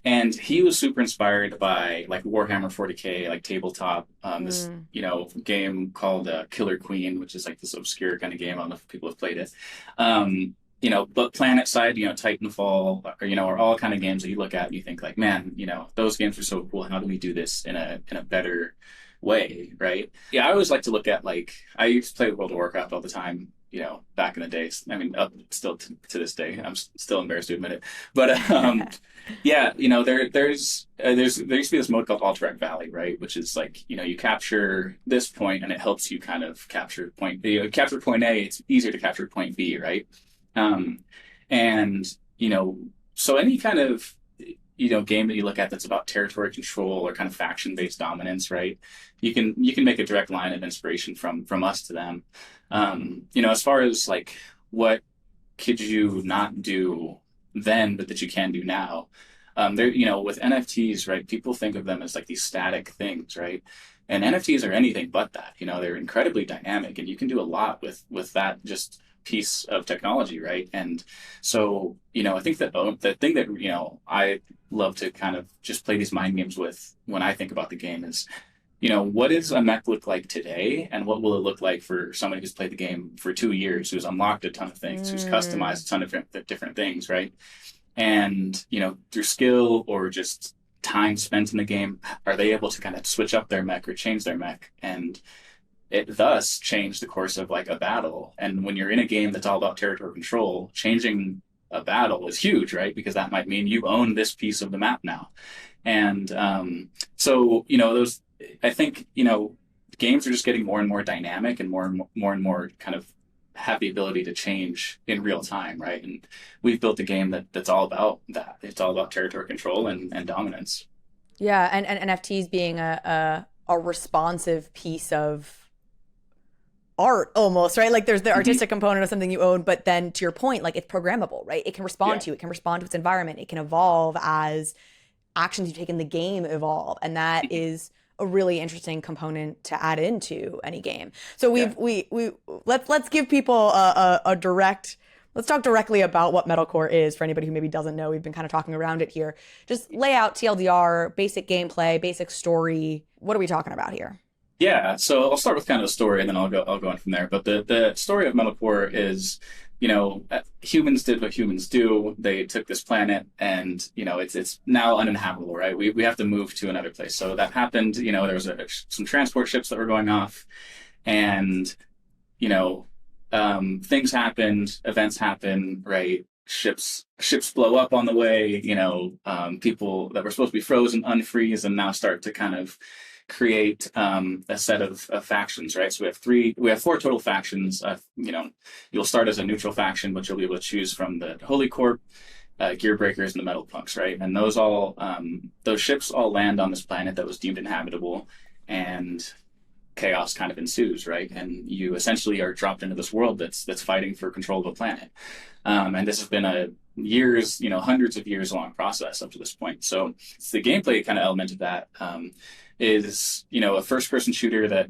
And he was super inspired by Warhammer 40K, tabletop, this, game called Killer Queen, which is this obscure kind of game. I don't know if people have played it. But Planet Side, Titanfall, are all kind of games that you look at and you think man, those games are so cool. How do we do this in a better way, right? Yeah, I always like to look at I used to play World of Warcraft all the time. Back in the days. I mean, up still to this day, I'm still embarrassed to admit it. But there used to be this mode called Alterac Valley, right? Which is you capture this point and it helps you kind of capture point B. You capture point A, it's easier to capture point B, right? So any kind of game that you look at that's about territory control or kind of faction-based dominance, right? You can make a direct line of inspiration from us to them. As far as what could you not do then, but that you can do now. With NFTs, right? People think of them as these static things, right? And NFTs are anything but that. They're incredibly dynamic, and you can do a lot with that just piece of technology, right? And so, I think that the thing that I love to kind of just play these mind games with when I think about the game is, what does a mech look like today, and what will it look like for somebody who's played the game for 2 years, who's unlocked a ton of things, who's customized a ton of different things, right? And, through skill or just time spent in the game, are they able to kind of switch up their mech or change their mech? And it thus changed the course of a battle. And when you're in a game that's all about territory control, changing a battle is huge, right? Because that might mean you own this piece of the map now. And so, I think, games are just getting more and more dynamic and more and more kind of have the ability to change in real time, right? And we've built a game that's all about that. It's all about territory control and dominance. Yeah, and NFTs being a responsive piece of art almost, right? Like there's the artistic component of something you own, but then to your point, like it's programmable, right? It can respond to you, it can respond to its environment, it can evolve as actions you take in the game evolve. And that is a really interesting component to add into any game. So let's give people a direct, let's talk directly about what Metalcore is for anybody who maybe doesn't know. We've been kind of talking around it here. Just lay out TLDR, basic gameplay, basic story. What are we talking about here? Yeah, so I'll start with kind of the story, and then I'll go on from there. But the story of Metalcore is, humans did what humans do. They took this planet, and it's now uninhabitable, right? We have to move to another place. So that happened. There was some transport ships that were going off, and things happened, events happen, right? Ships blow up on the way. People that were supposed to be frozen unfreeze and now start to kind of create a set of factions, right? So we have 4 total factions. You'll start as a neutral faction, but you'll be able to choose from the Holy Corp, Gear Breakers, and the Metal Punks, right? And those ships all land on this planet that was deemed inhabitable, and chaos kind of ensues, right? And you essentially are dropped into this world that's fighting for control of a planet. And this has been a years, hundreds of years long process up to this point. So it's the gameplay kind of element of that. Is a first-person shooter that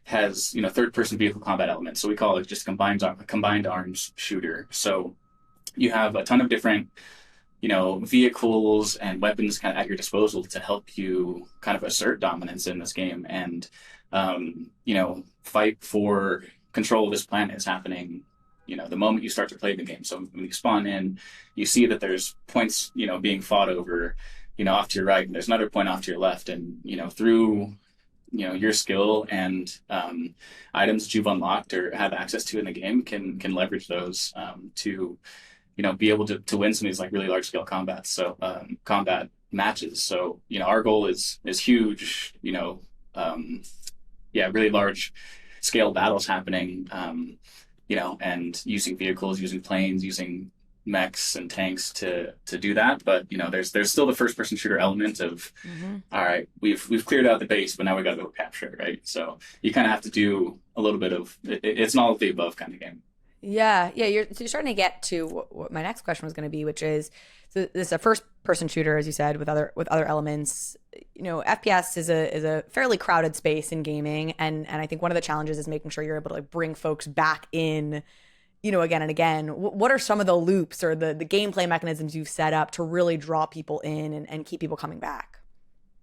has third-person vehicle combat elements. So we call it just combined arms shooter. So you have a ton of different vehicles and weapons kind of at your disposal to help you kind of assert dominance in this game and fight for control of this planet is happening. The moment you start to play the game. So when you spawn in, you see that there's points being fought over off to your right, and there's another point off to your left, and through your skill and items that you've unlocked or have access to in the game can leverage those to be able to win some of these like really large scale combat matches. So our goal is huge, really large scale battles happening, and using vehicles, using planes, using mechs and tanks to do that. But there's still the first person shooter element of all right, we've cleared out the base, but now we got to go capture it, right? So you kind of have to do a little bit of it's an all of the above kind of game. You're starting to get to what my next question was going to be, which is, so this is a first person shooter, as you said, with other elements. FPS is a fairly crowded space in gaming, and I think one of the challenges is making sure you're able to like bring folks back in again and again. What are some of the loops or the gameplay mechanisms you've set up to really draw people in and keep people coming back?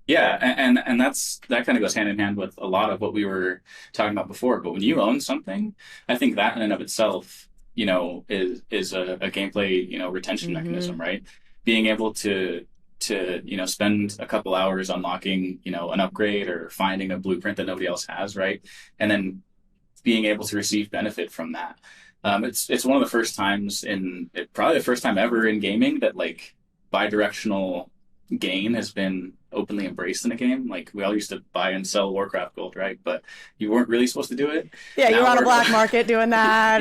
Yeah, and that kind of goes hand in hand with a lot of what we were talking about before. But when you own something, I think that in and of itself, is a gameplay, retention mechanism, right? Being able to spend a couple hours unlocking, an upgrade or finding a blueprint that nobody else has, right? And then being able to receive benefit from that. It's one of the first times probably the first time ever in gaming that like bi-directional gain has been openly embraced in a game. Like we all used to buy and sell Warcraft gold, right? But you weren't really supposed to do it. Yeah, you were on a black market doing that.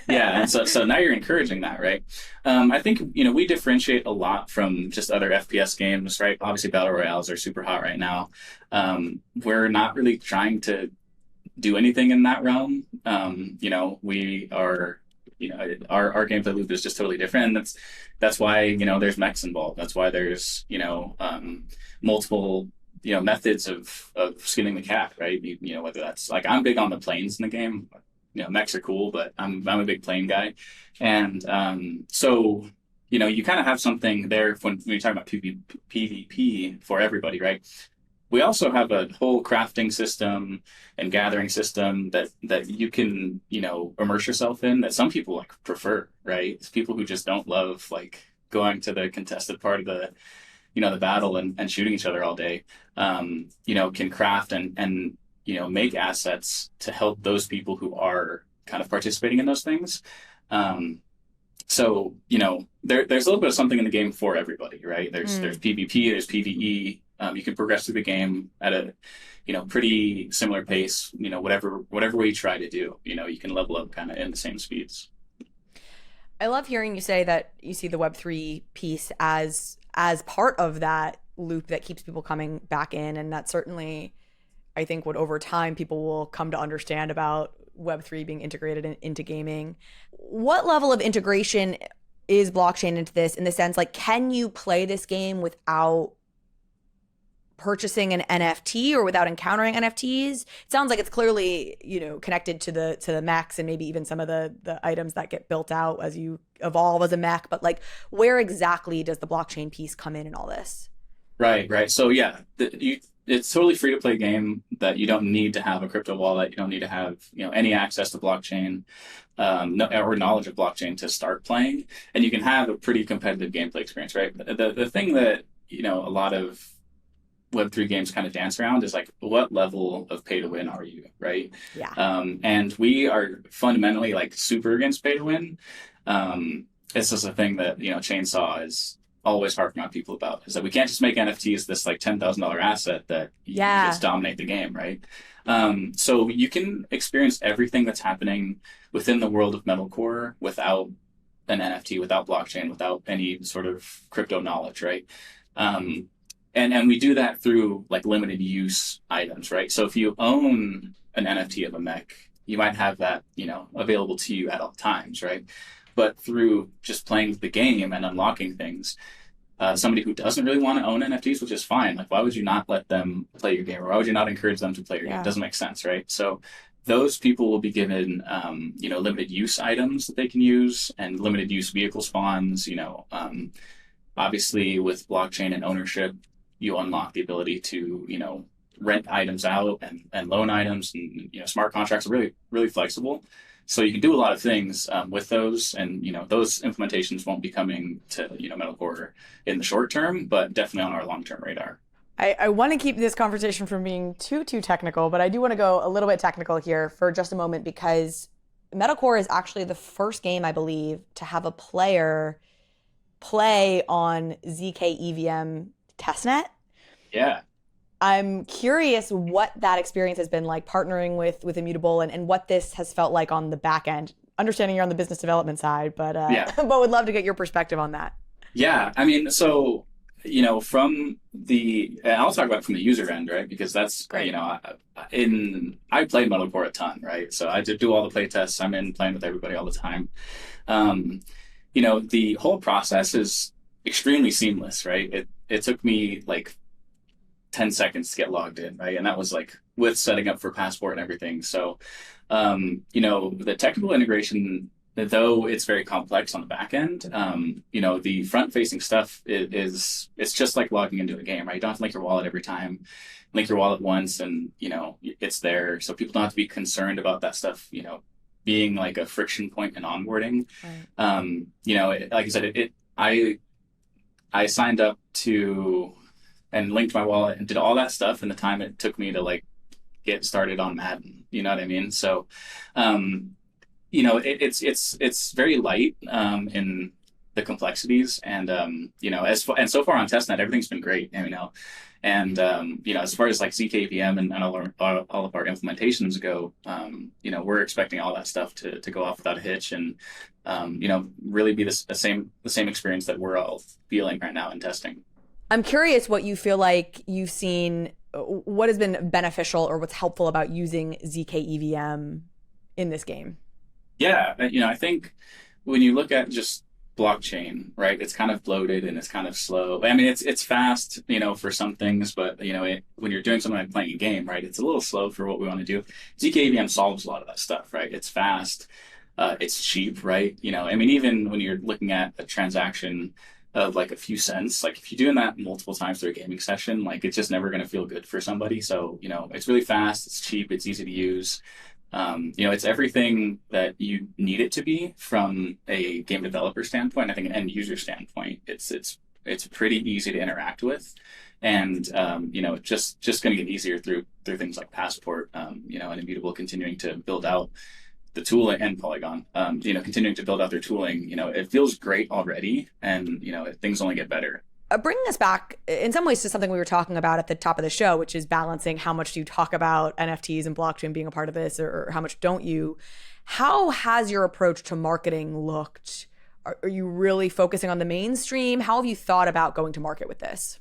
Yeah, and so now you're encouraging that, right? I think we differentiate a lot from just other FPS games, right? Obviously, battle royales are super hot right now. We're not really trying to do anything in that realm. We are, our gameplay loop is just totally different. And that's why, there's mechs involved. That's why there's, multiple, methods of skinning the cat, right? Whether that's like, I'm big on the planes in the game. Mechs are cool, but I'm a big plane guy. And so, you kind of have something there when you're talking about PvP for everybody, right? We also have a whole crafting system and gathering system that you can, immerse yourself in that some people like prefer, right? It's people who just don't love like going to the contested part of the, the battle and shooting each other all day, can craft and make assets to help those people who are kind of participating in those things. So, there's a little bit of something in the game for everybody, right? There's PvP, there's PvE. You can progress through the game at a, pretty similar pace. Whatever we try to do, you can level up kind of in the same speeds. I love hearing you say that you see the Web3 piece as part of that loop that keeps people coming back in, and that certainly, I think, what over time people will come to understand about Web3 being integrated into gaming. What level of integration is blockchain into this, in the sense, like, can you play this game without purchasing an NFT or without encountering NFTs? It sounds like it's clearly, connected to the mechs and maybe even some of the items that get built out as you evolve as a mech. But like, where exactly does the blockchain piece come in all this? Right. So yeah, it's totally free to play game that you don't need to have a crypto wallet. You don't need to have any access to blockchain or knowledge of blockchain to start playing, and you can have a pretty competitive gameplay experience. Right. The thing that a lot of Web3 games kind of dance around is like, what level of pay to win are you, right? Yeah. And we are fundamentally like super against pay to win. It's just a thing that Chainsaw is always harping on people about, is that we can't just make NFTs this like $10,000 asset that you just dominate the game, right? So you can experience everything that's happening within the world of Metalcore without an NFT, without blockchain, without any sort of crypto knowledge, right? And we do that through like limited use items, right? So if you own an NFT of a mech, you might have that, available to you at all times, right? But through just playing the game and unlocking things, somebody who doesn't really want to own NFTs, which is fine. Like, why would you not let them play your game? Or why would you not encourage them to play your game? It doesn't make sense, right? So those people will be given, limited use items that they can use and limited use vehicle spawns. Obviously with blockchain and ownership, you unlock the ability to, rent items out and loan items, and, smart contracts are really, really flexible. So you can do a lot of things with those, and those implementations won't be coming to Metalcore in the short term, but definitely on our long-term radar. I want to keep this conversation from being too technical, but I do want to go a little bit technical here for just a moment, because Metalcore is actually the first game, I believe, to have a player play on zkEVM testnet. Yeah. I'm curious what that experience has been like, partnering with Immutable, and what this has felt like on the back end. Understanding you're on the business development side, but but would love to get your perspective on that. Yeah, I mean, so from I'll talk about it from the user end, right? Because that's great. I played Metalcore a ton, right? So I did do all the play tests. I'm in playing with everybody all the time. The whole process is extremely seamless, right? It took me like 10 seconds to get logged in, right? And that was like with setting up for passport and everything. So, the technical integration, though it's very complex on the back end, the front-facing stuff it's just like logging into a game, right? You don't have to link your wallet every time. Link your wallet once and, it's there. So people don't have to be concerned about that stuff, being like a friction point in onboarding. Right. Like I said, I signed up to and linked my wallet and did all that stuff in the time it took me to like get started on Madden. You know what I mean? So, it's very light in the complexities, and and so far on testnet, everything's been great. And as far as like zkEVM and all of our implementations go, we're expecting all that stuff to go off without a hitch, and really be the same experience that we're all feeling right now in testing. I'm curious what you feel like you've seen, what has been beneficial or what's helpful about using zkEVM in this game. Yeah, I think when you look at just blockchain, right, it's kind of bloated and it's kind of slow. I mean, it's fast, for some things, but when you're doing something like playing a game, right, it's a little slow for what we want to do. zkEVM solves a lot of that stuff, right? It's fast, it's cheap, right? Even when you're looking at a transaction of like a few cents, like if you're doing that multiple times through a gaming session, like it's just never going to feel good for somebody. So, it's really fast, it's cheap, it's easy to use. It's everything that you need it to be from a game developer standpoint. I think an end user standpoint, it's pretty easy to interact with, and just going to get easier through things like Passport, and Immutable continuing to build out the tooling, and Polygon, continuing to build out their tooling. It feels great already, and things only get better. Bringing us back in some ways to something we were talking about at the top of the show, which is balancing how much do you talk about NFTs and blockchain being a part of this, or how much don't you? How has your approach to marketing looked? Are you really focusing on the mainstream? How have you thought about going to market with this?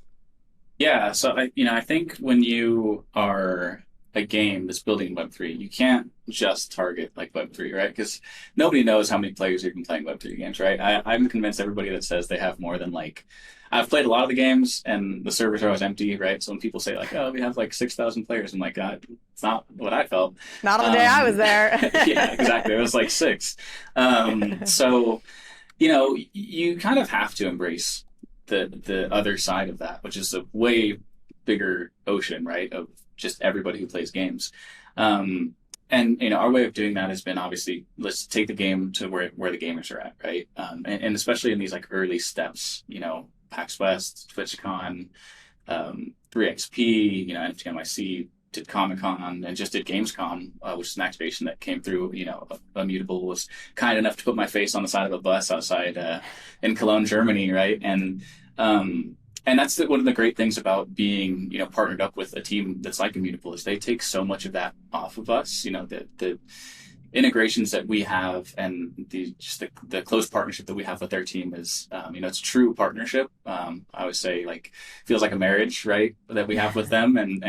Yeah, so I think when you are a game that's building Web3, you can't just target like Web3, right? Because nobody knows how many players are even playing Web3 games, right? I'm convinced everybody that says they have more than like, I've played a lot of the games and the servers are always empty, right? So when people say like, oh, we have like 6,000 players, I'm like, God, it's not what I felt. Not on the day I was there. Yeah, exactly. It was like 6. So, you kind of have to embrace the other side of that, which is a way bigger ocean, right? Of just everybody who plays games. And our way of doing that has been obviously let's take the game to where the gamers are at, right? And especially in these like early steps, PAX West, TwitchCon, 3XP, NFT NYC, did Comic-Con, and just did Gamescom, which is an activation that came through. Immutable was kind enough to put my face on the side of a bus outside in Cologne, Germany, right? And that's one of the great things about being, partnered up with a team that's like Immutable is they take so much of that off of us. The integrations that we have and the close partnership that we have with their team is, it's a true partnership. I would say like feels like a marriage, right? That we have with them and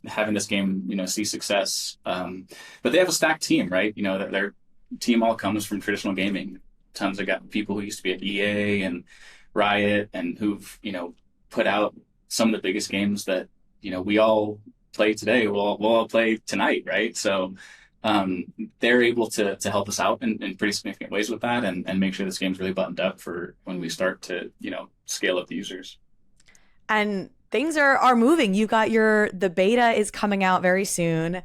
having this game, see success. But they have a stacked team, right? Their team all comes from traditional gaming. Tons of people who used to be at EA and Riot and who've, put out some of the biggest games that, we all play today. We'll all play tonight, right? So they're able to help us out in pretty significant ways with that and make sure this game's really buttoned up for when we start to, scale up the users. And things are moving. You got the beta is coming out very soon.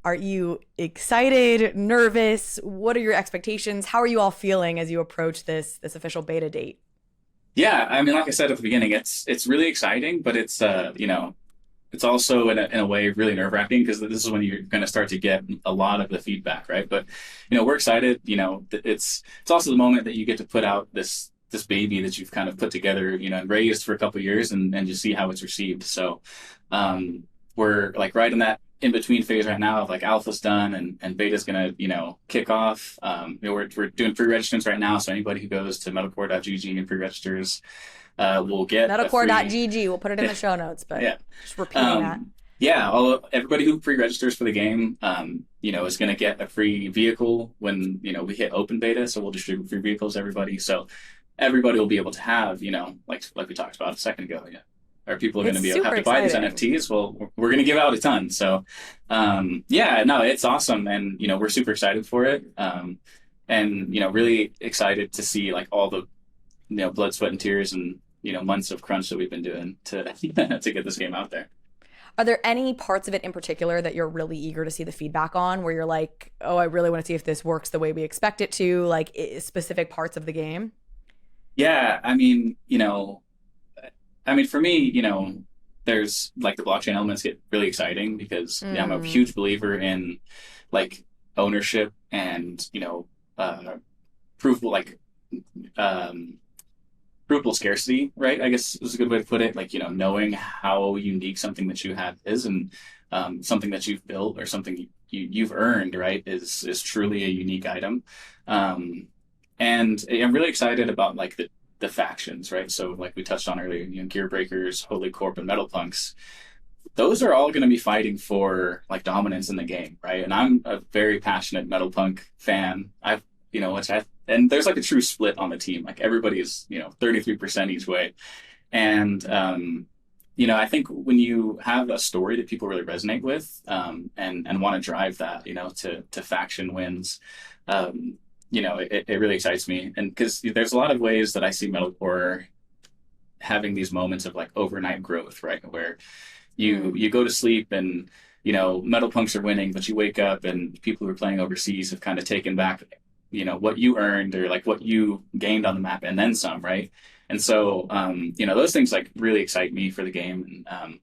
Are you excited, nervous? What are your expectations? How are you all feeling as you approach this official beta date? Yeah, I mean, like I said at the beginning, it's really exciting, but it's it's also in a way really nerve-wracking because this is when you're going to start to get a lot of the feedback, right? But we're excited. It's also the moment that you get to put out this baby that you've kind of put together, and raised for a couple of years, and just see how it's received. So we're like right in that in-between phase right now of like alpha's done and beta's gonna kick off. We're doing pre-registrants right now, so anybody who goes to metalcore.gg and pre-registers will get metalcore.gg. We'll put it in the show notes, but just repeating that. Yeah, everybody who pre-registers for the game, is going to get a free vehicle when we hit open beta. So we'll distribute free vehicles to everybody. So everybody will be able to have, like we talked about a second ago. Yeah. Are people going to be able to have to buy these NFTs? Well, we're going to give out a ton. So, it's awesome. And, we're super excited for it. And, really excited to see like all the, blood, sweat, and tears and, months of crunch that we've been doing to to get this game out there. Are there any parts of it in particular that you're really eager to see the feedback on where you're like, oh, I really want to see if this works the way we expect it to, like specific parts of the game? Yeah. I mean, for me, there's like the blockchain elements get really exciting because I'm a huge believer in like ownership and, provable, provable scarcity, right? I guess is a good way to put it. Like, knowing how unique something that you have is and something that you've built or something you've earned, right, is truly a unique item. And I'm really excited about like the factions, right? So like we touched on earlier, Gear Breakers, Holy Corp, and Metal Punks. Those are all going to be fighting for like dominance in the game, right? And I'm a very passionate Metal Punk fan. And there's like a true split on the team. Like everybody is, 33% each way. And, I think when you have a story that people really resonate with and want to drive that, to faction wins, it really excites me. And because there's a lot of ways that I see Metalcore having these moments of like overnight growth, right? Where you go to sleep and, Metal Punks are winning, but you wake up and people who are playing overseas have kind of taken back what you earned or like what you gained on the map and then some, right? And so, those things like really excite me for the game. And,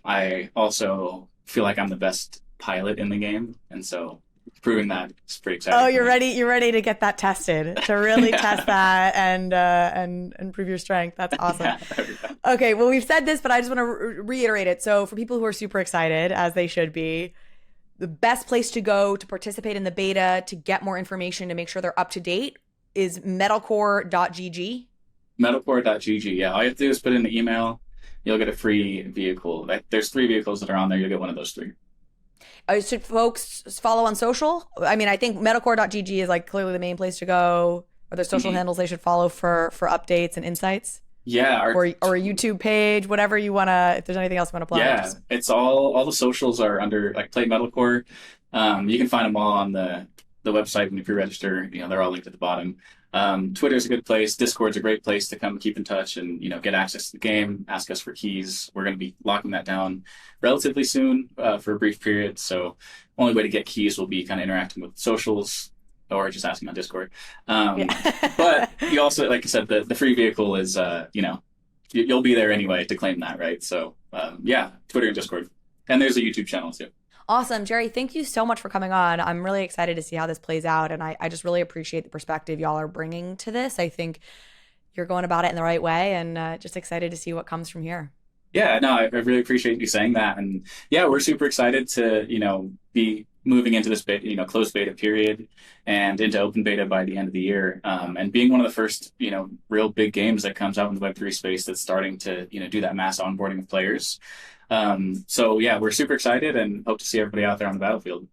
I also feel like I'm the best pilot in the game. And so proving that is pretty exciting. Oh, you're ready to get that tested, to really test that and prove your strength. That's awesome. Yeah. Okay. Well, we've said this, but I just want to reiterate it. So for people who are super excited, as they should be, the best place to go to participate in the beta, to get more information, to make sure they're up to date is metalcore.gg. Metalcore.gg. Yeah. All you have to do is put in the email. You'll get a free vehicle. There's 3 vehicles that are on there. You'll get one of those 3. Should folks follow on social? I mean, I think metalcore.gg is like clearly the main place to go. Are there social handles they should follow for updates and insights? Yeah. Or a YouTube page, whatever you want to, if there's anything else you want to plug. Yeah, it's all the socials are under like Play Metalcore. You can find them all on the website when you pre-register. They're all linked at the bottom. Twitter's a good place. Discord's a great place to come keep in touch and get access to the game. Ask us for keys. We're going to be locking that down relatively soon for a brief period. So only way to get keys will be kind of interacting with socials or just asking on Discord. But you also, like I said, the free vehicle is you'll be there anyway to claim that, right? So Twitter and Discord, and there's a YouTube channel too. Awesome. Jerry, thank you so much for coming on. I'm really excited to see how this plays out. And I just really appreciate the perspective y'all are bringing to this. I think you're going about it in the right way, and just excited to see what comes from here. Yeah, no, I really appreciate you saying that. And yeah, we're super excited to, be moving into this closed beta period and into open beta by the end of the year. And being one of the first, real big games that comes out in the Web3 space that's starting to, do that mass onboarding of players. So yeah, we're super excited and hope to see everybody out there on the battlefield.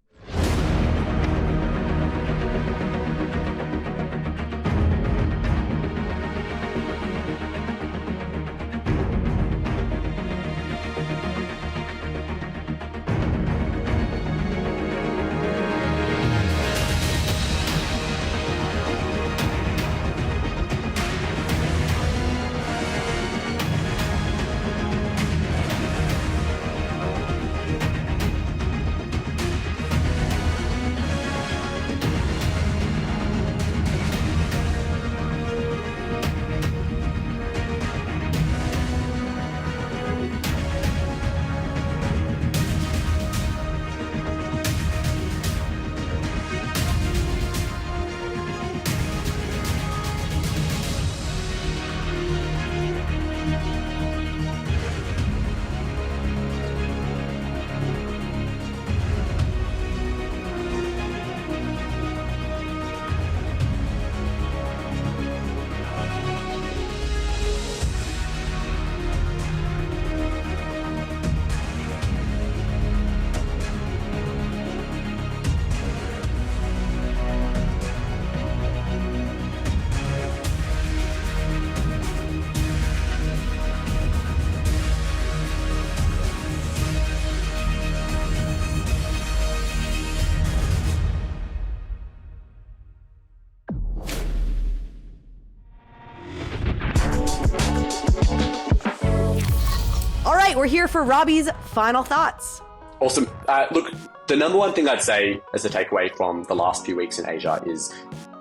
We're here for Robbie's final thoughts. Awesome. Look, the number one thing I'd say as a takeaway from the last few weeks in Asia is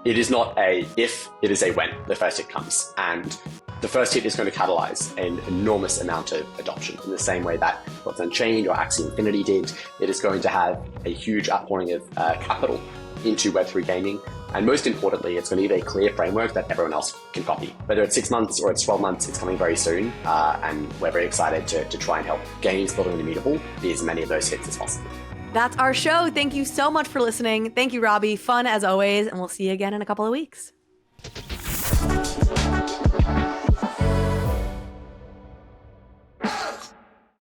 it is not a if, it is a when the first hit comes. And the first hit is going to catalyze an enormous amount of adoption in the same way that What's Unchained or Axie Infinity did. It is going to have a huge outpouring of capital into Web3 gaming. And most importantly, it's going to give a clear framework that everyone else can copy. Whether it's 6 months or it's 12 months, it's coming very soon. And we're very excited to try and help games building Immutable be as many of those hits as possible. That's our show. Thank you so much for listening. Thank you, Robbie. Fun as always. And we'll see you again in a couple of weeks.